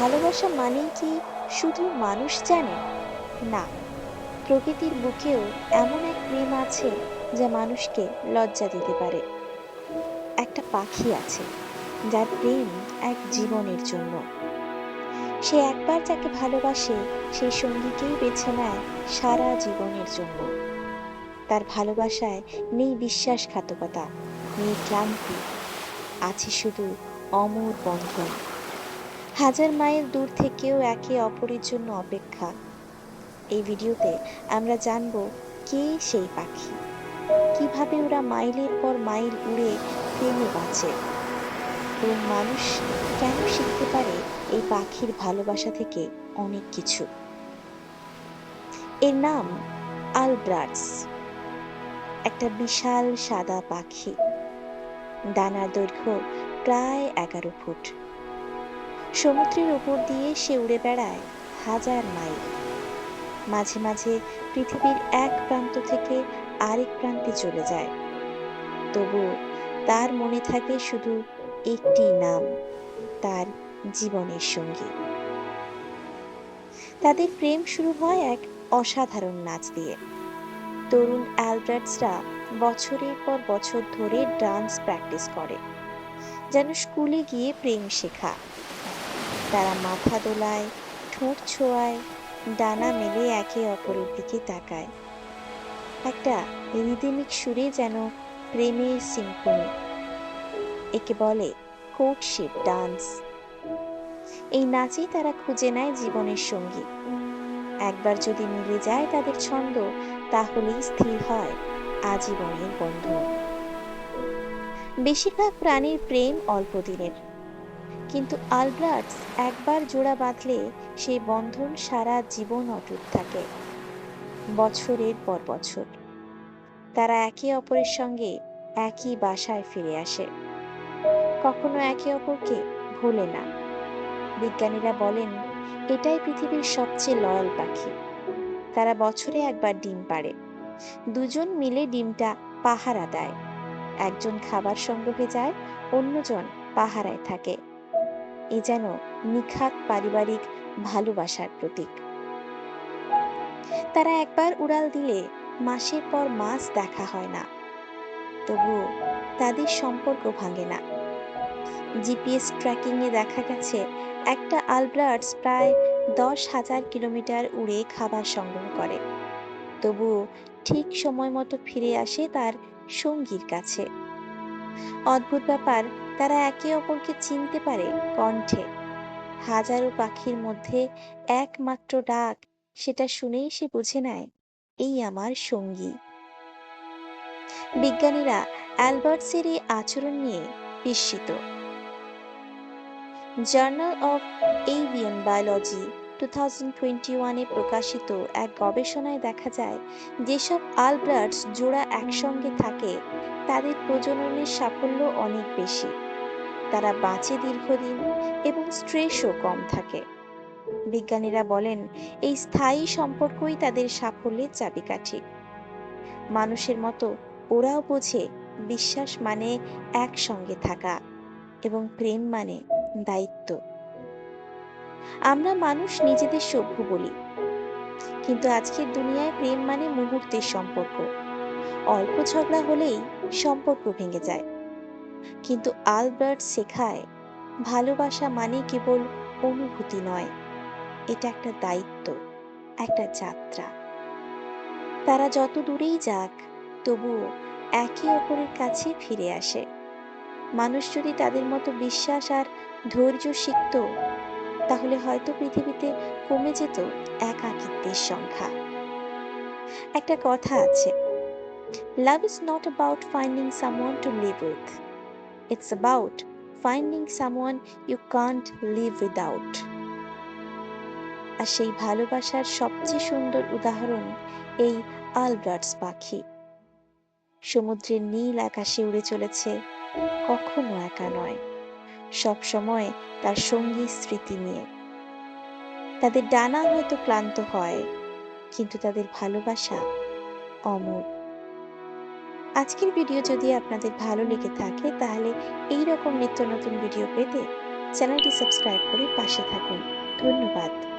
ভালোবাসা মানেই কি শুধু মানুষ জানে? না, প্রকৃতির বুকেও এমন এক প্রেম আছে যা মানুষকে লজ্জা দিতে পারে। একটা পাখি আছে যার প্রেম এক জীবনের জন্য। সে একবার যাকে ভালোবাসে সেই সঙ্গীকেই বেছে নেয় সারা জীবনের জন্য। তার ভালোবাসায় নেই বিশ্বাসঘাতকতা, নেই ক্লান্তি, আছে শুধু অমর বন্ধন। হাজার মাইল দূর থেকেও একে অপরের জন্য অপেক্ষা। এই ভিডিওতে আমরা জানব কে সেই পাখি, কিভাবে ওরা মাইলের পর মাইল উড়ে প্রেমে বাঁচে, এবং মানুষ কেন শিখতে পারে এই পাখির ভালোবাসা থেকে অনেক কিছু। এর নাম আলব্রার্টস, একটা বিশাল সাদা পাখি। ডানার দৈর্ঘ্য প্রায় 11 ফুট। সমুদ্রের উপর দিয়ে সে উড়ে বেড়ায় হাজার মাইল। মাঝে মাঝে পৃথিবীর এক প্রান্ত থেকে আরেক প্রান্তে চলে যায়। তবু তার মনে থাকে শুধু একটি নাম, তার জীবনের সঙ্গী। তাদের প্রেম শুরু হয় এক অসাধারণ নাচ দিয়ে। তরুণ অ্যালবার্টসরা বছরের পর বছর ধরে ডান্স প্র্যাকটিস করে, যেন স্কুলে গিয়ে প্রেম শেখা। তারা মাথা দোলায়, ঠোঁট ছোঁয়ায়, ডানা মেলে একে অপরের দিকে তাকায়, একটা রিদমিক সুরে, যেন প্রেমের সিম্ফনি। একে বলে কোর্টশিপ ডান্স। এই নাচেই তারা খুঁজে নেয় জীবনের সঙ্গী। একবার যদি মিলে যায় তাদের ছন্দ, তাহলেই স্থির হয় আজীবনের বন্ধন। বেশিরভাগ প্রাণীর প্রেম অল্প দিনের, কিন্তু আলব্রার্টস একবার জোড়া বাঁধলে সেই বন্ধন সারা জীবন অটুট থাকে, বছরের পর বছর। তারা একে অপরের সঙ্গে একই বাসায় ফিরে আসে, কখনো একে অপরকে ভোলে না। বিজ্ঞানীরা বলেন এটাই পৃথিবীর সবচেয়ে লয়াল পাখি। তারা বছরে একবার ডিম পাড়ে। দুজন মিলে ডিমটা পাহারা দেয়। একজন খাবার সংগ্রহে যায়, অন্যজন পাহারায় থাকে। এ যেন নিখাত পারিবারিক ভালোবাসার প্রতীক। তারা একবার উড়াল দিলে মাসের পর মাস দেখা হয় না, তবুও তাদের সম্পর্ক ভাঙে না। জিপিএস ট্র্যাকিং এ দেখা গেছে একটা আলব্রার্টস প্রায় 10,000 কিলোমিটার উড়ে খাবার সংগ্রহ করে, তবুও ঠিক সময় মতো ফিরে আসে তার সঙ্গীর কাছে। অদ্ভুত ব্যাপার, তারা একে অপরকে চিনতে পারে কণ্ঠে। হাজারো পাখির মধ্যে একমাত্র ডাক, সেটা শুনেই সে বুঝে নেয় এই আমার সঙ্গী। বিজ্ঞানীরা অ্যালবার্টসের এই আচরণ নিয়ে বিস্মিত। জার্নাল অফ এভিয়ান বায়োলজি 2021-এ প্রকাশিত এক গবেষণায় দেখা যায়, যেসব আলব্রার্টস জোড়া একসঙ্গে থাকে তাদের প্রজননের সাফল্য অনেক বেশি। তারা বাঁচে দীর্ঘদিন এবং স্ট্রেসও কম থাকে। বিজ্ঞানীরা বলেন এই স্থায়ী সম্পর্কই তাদের সাফল্যের চাবিকাঠি। মানুষের মতো ওরাও বোঝে বিশ্বাস মানে একসঙ্গে থাকা, এবং প্রেম মানে দায়িত্ব। আমরা মানুষ নিজেদের সভ্য বলি, কিন্তু আজকের দুনিয়ায় প্রেম মানে মুহূর্তের সম্পর্ক। অল্প ঝগড়া হলেই সম্পর্ক ভেঙে যায়। কিন্তু আলবার্ট শেখায় ভালোবাসা মানে কেবল অনুভূতি নয়, এটা একটা দায়িত্ব, একটা যাত্রা। তারা যত দূরেই যাক, তবুও একে অপরের কাছে ফিরে আসে। মানুষ যদি তাদের মতো বিশ্বাস আর ধৈর্য শিখত, তাহলে হয়তো পৃথিবীতে কমে যেত একাকিত্বের সংখ্যা। একটা কথা আছে, love is not about finding someone to live with, it's about finding someone you can't live without. আর সেই ভালোবাসার সবচেয়ে সুন্দর উদাহরণ এই আলব্রার্টস পাখি। সমুদ্রের নীল আকাশে উড়ে চলেছে, কখনো একা নয়, সব সময় তার সঙ্গী স্মৃতি নিয়ে। তাদের ডানা হয়তো ক্লান্ত হয়, কিন্তু তাদের ভালোবাসা অমর। আজকের ভিডিও যদি আপনাদের ভালো লেগে থাকে, তাহলে এই রকম নিত্য নতুন ভিডিও পেতে চ্যানেলটি সাবস্ক্রাইব করে পাশে থাকুন। ধন্যবাদ।